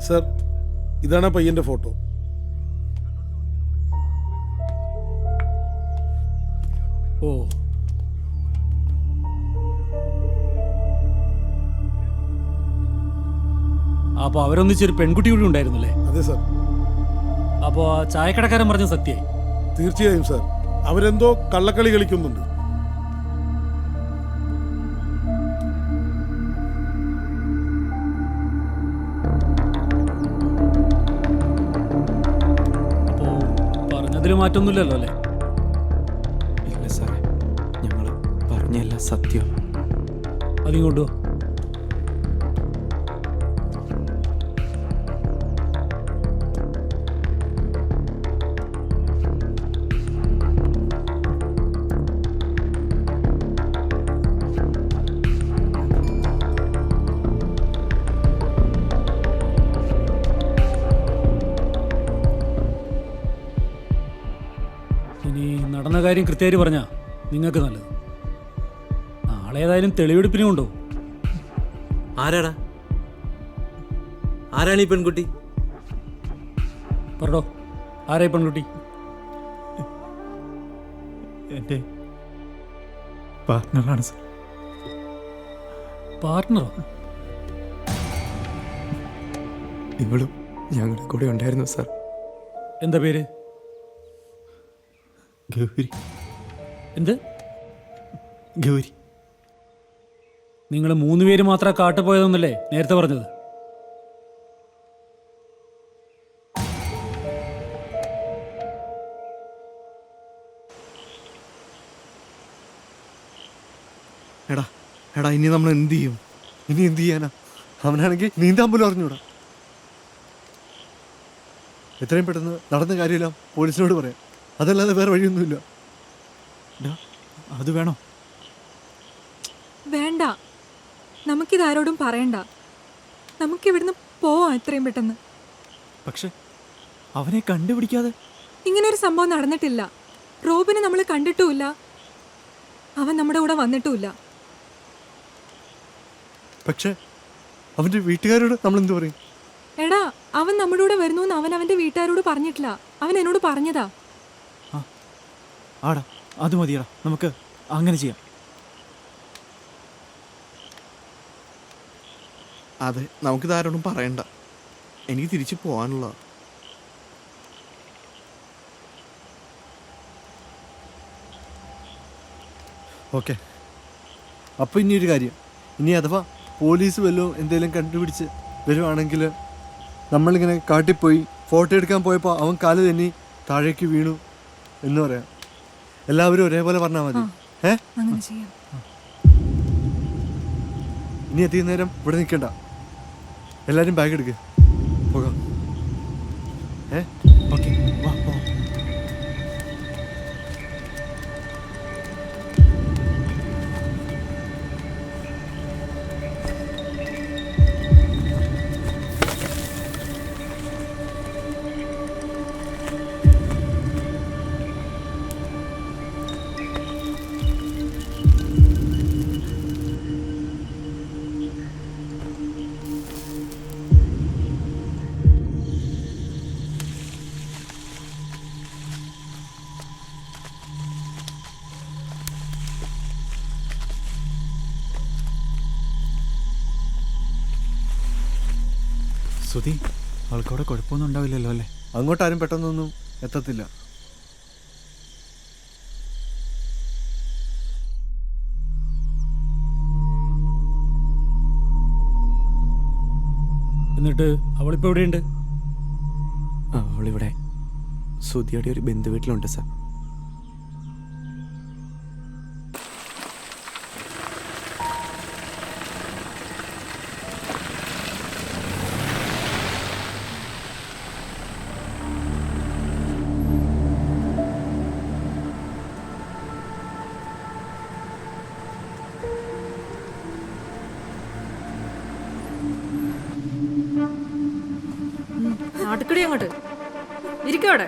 Sir, ഇതാണ് ആ പയ്യന്റെ ഫോട്ടോ. ഓ, അപ്പൊ അവരൊന്നിച്ചൊരു പെൺകുട്ടി കൂടി ഉണ്ടായിരുന്നല്ലേ? അതെ സർ. അപ്പോ ആ ചായക്കടക്കാരൻ പറഞ്ഞ സത്യമായി? തീർച്ചയായും സർ, അവരെന്തോ കള്ളക്കളി കളിക്കുന്നുണ്ട്. അപ്പോ പറഞ്ഞതിൽ മാറ്റൊന്നുമില്ലല്ലോ അല്ലേ? ഇല്ല സാറേ, ഞങ്ങൾ പറഞ്ഞല്ല സത്യം. അതിങ്ങോട്ടോ. ഇനി നടന്ന കാര്യം കൃത്യമായിട്ട് പറഞ്ഞാ നിങ്ങൾക്ക് നല്ലത്. നാളെ ഏതായാലും തെളിവെടുപ്പിനും കൊണ്ടോ. ആരാണ് ഈ പെൺകുട്ടി? പറഞ്ഞോ, ആരായി പെൺകുട്ടി? എൻ്റെ പാർട്ട്ണറാണ് സാർ. പാർട്ട്ണറോ? ഇവളും ഞങ്ങളുടെ കൂടെ ഉണ്ടായിരുന്നു സാർ. എന്താ പേര്? ഗൗരി. എന്ത്? ഗൗരി. നിങ്ങൾ 3 പേര് മാത്രം കാട്ടു പോയതെന്നല്ലേ നേരത്തെ പറഞ്ഞത്? എടാ ഇനി നമ്മൾ എന്ത് ചെയ്യും? ഇനി എന്ത് ചെയ്യാനാ? അവനാണെങ്കിൽ നീന്താൻ പോലും അറിഞ്ഞൂടാ. എത്രയും പെട്ടെന്ന് നടന്ന കാര്യമെല്ലാം പോലീസിനോട് പറയാം. അതല്ലാതെ വേറെ വഴിയൊന്നുമില്ല. അത് വേണോ? വേണ്ട, നമുക്കിതാരോടും പറയണ്ട. നമുക്കിവിടുന്ന് പോവാം എത്രയും പെട്ടെന്ന്. പക്ഷെ അവനെ കണ്ടുപിടിക്കാതെ ഇങ്ങനൊരു സംഭവം നടന്നിട്ടില്ല. റോബിനെ നമ്മൾ കണ്ടിട്ടുമില്ല, അവൻ നമ്മുടെ കൂടെ വന്നിട്ടുമില്ല. പക്ഷെ അവൻ്റെ വീട്ടുകാരോട് നമ്മൾ എന്ത് പറയും? എടാ, അവൻ നമ്മുടെ കൂടെ വരുന്നു എന്ന് അവൻ അവൻ്റെ വീട്ടുകാരോട് പറഞ്ഞിട്ടില്ല. അവൻ എന്നോട് പറഞ്ഞതാ. ആടാ, അത് മതിയടാ, നമുക്ക് അങ്ങനെ ചെയ്യാം. അതെ, നമുക്കിതാരോടും പറയണ്ട. എനിക്ക് തിരിച്ചു പോകാനുള്ള. ഓക്കെ, അപ്പോൾ ഇനി ഒരു കാര്യം. ഇനി അഥവാ പോലീസ് വല്ലതും എന്തെങ്കിലും കണ്ടുപിടിച്ച് വരുവാണെങ്കിൽ നമ്മളിങ്ങനെ കാട്ടിപ്പോയി ഫോട്ടോ എടുക്കാൻ പോയപ്പോൾ അവൻ കാല് തന്നെ താഴേക്ക് വീണു എന്ന് പറയാം. എല്ലാവരും ഒരേപോലെ പറഞ്ഞാൽ മതി. അങ്ങനെ ചെയ്യാം. ഇനി അധികം നേരം ഇവിടെ നിൽക്കണ്ട. എല്ലാവരും ബാഗ് എടുക്കുക, പോകാം. ഓക്കെ, വാ പോ. സുധി, അവൾക്കവിടെ കുഴപ്പമൊന്നും ഉണ്ടാവില്ലല്ലോ അല്ലേ? അങ്ങോട്ടാരും പെട്ടെന്നൊന്നും എത്തത്തില്ല. എന്നിട്ട് അവളിപ്പോൾ എവിടെയുണ്ട്? അവളിവിടെ സുധിയുടെ ഒരു ബന്ധു വീട്ടിലുണ്ട് സാർ. അടുക്കടി അങ്ങോട്ട് ഇരിക്കവിടെ.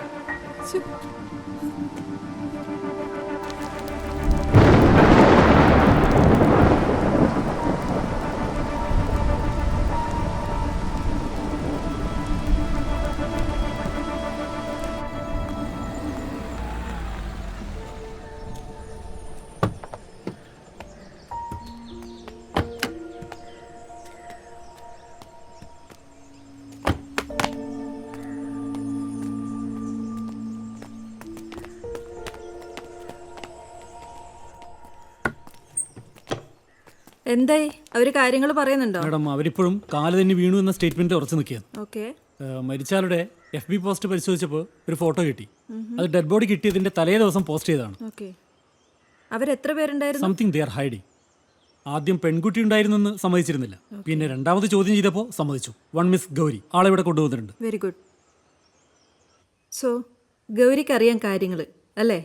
എന്തായി അവര് കാര്യങ്ങൾ പറയുന്നുണ്ടോ? മാഡം അവരിപ്പോഴും കാല് തന്നെ വീണു എന്ന സ്റ്റേറ്റ്മെന്റ് ഉറച്ചു നിൽക്കുകയാണ്. ഓക്കെ. മരിച്ചാളുടെ FB പോസ്റ്റ് പരിശോധിച്ചപ്പോൾ ഒരു ഫോട്ടോ കിട്ടി. അത് ഡെഡ് ബോഡി കിട്ടിയതിന്റെ തലേ ദിവസം പോസ്റ്റ് ചെയ്തതാണ്. ഓക്കെ. അവരെത്ര പേരുണ്ടായിരുന്നു? Something they are hiding. ആദ്യം പെൺകുട്ടി ഉണ്ടായിരുന്നെന്ന് സമ്മതിച്ചിരുന്നില്ല. പിന്നെ രണ്ടാമത് ചോദ്യം ചെയ്തപ്പോൾ സമ്മതിച്ചു. 1 മിസ് ഗൗരി ആളെ ഇവിടെ കൊണ്ടുവന്നിട്ടുണ്ട്. Very good. സോ ഗൗരിക്ക് അറിയാൻ കാര്യങ്ങൾ അല്ലേ?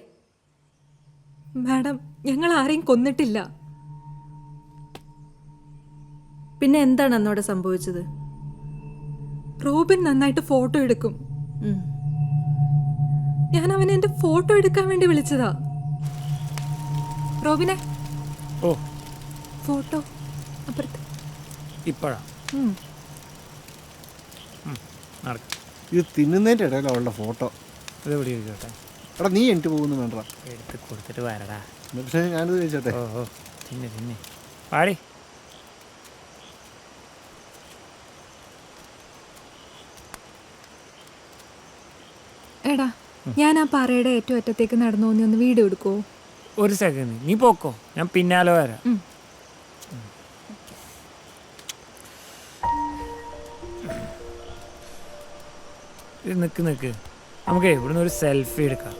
മാഡം, ഞങ്ങൾ ആരെയും കൊന്നിട്ടില്ല. പിന്നെ എന്താണ് അന്നോടെ സംഭവിച്ചത്? റോബിൻ നന്നായിട്ട് ഫോട്ടോ എടുക്കും. ഉം. ഞാൻ അവനെ എന്റെ ഫോട്ടോ എടുക്കാൻ വേണ്ടി വിളിച്ചതാ. റോബിനെ, ഓ ഫോട്ടോ അപ്പുറത്ത്. ഇപ്പോഴാ നടക്കും. ഇത് തിന്നുന്നതിൻ്റെ ഇടയിൽ അവളുടെ ഫോട്ടോ. ഇത് എവിടെ ഇരിക്കട്ടെ? എടാ നീ എനിക്ക് പോകുന്നു വേണ്ട. എടുത്ത് കൊടുത്തിട്ട് വരടാ. പക്ഷേ ഞാനിത് ചോദിച്ചോട്ടെ. ഓ പിന്നെ പാടി. എടാ, ഞാൻ ആ പാറയുടെ ഏറ്റവും അറ്റത്തേക്ക് നടന്നു നീ ഒന്ന് വീഡിയോ എടുക്കുവോ? ഒരു സെക്കൻഡ്, നീ പോക്കോ, ഞാൻ പിന്നാലെ വരാം. ഇത് നിക്ക് നമുക്ക് ഇവിടുന്ന് ഒരു സെൽഫി എടുക്കാം.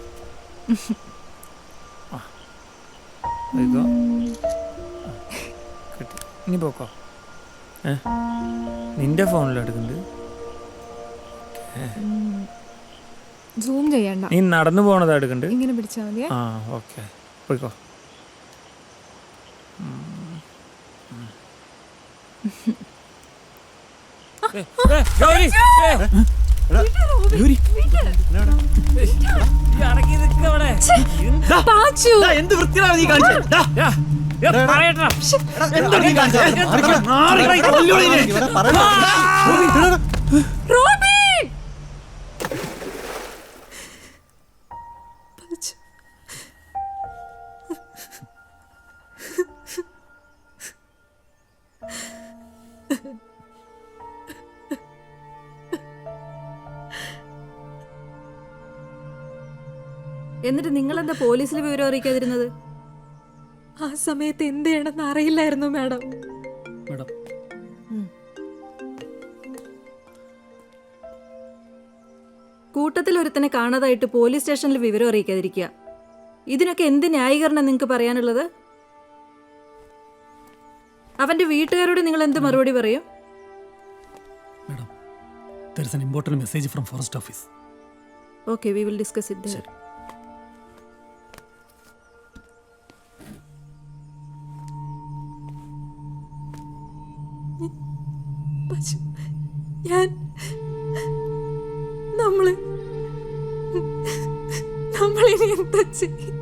പോയിക്കോ. കിട്ടി. നീ പോക്കോ. നിന്റെ ഫോണിലെടുക്കുന്നുണ്ട്. സൂം ചെയ്യണ്ട, നീ നടന്നു പോണതാ എടുക്കുന്നുണ്ട്. ഇങ്ങനെ പിടിച്ചാൽ മതിയേ. ആ ഓക്കെ, പോയിക്കോ. ഗൗരി, ഗൗരി, അടക്കി നിൽക്ക് അവിടെ. പാച്ചു, എന്ത് വൃത്തിയാണ് നീ കാണിച്ചത്? ദാ, പറയട്ടാ. എന്താണ് നീ കാണിച്ചത്? ഇവിടെ പറയണ്ട. റോബിൻ! പാച്ചു. എന്നിട്ട് നിങ്ങൾ എന്താ പോലീസിൽ വിവരം അറിയിക്കാതിരുന്നത്? ആ സമയത്ത് എന്ത് ചെയ്യണമെന്ന് അറിയില്ലായിരുന്നു മാഡം. മാഡം കൂട്ടത്തിൽ ഒരുത്തനെ കാണാതായിട്ട് പോലീസ് സ്റ്റേഷനിൽ വിവരം അറിയിക്കാതിരിക്കുക, ഇതിനൊക്കെ എന്ത് ന്യായീകരണം നിങ്ങൾക്ക് പറയാനുള്ളത്? അവന്റെ വീട്ടുകാരോട് നിങ്ങൾ എന്ത് മറുപടി പറയും? Madam, there is an important message from forest office. Okay, we will discuss it there. Pachu, നമ്മളിനി എന്താ ചെയ്യും?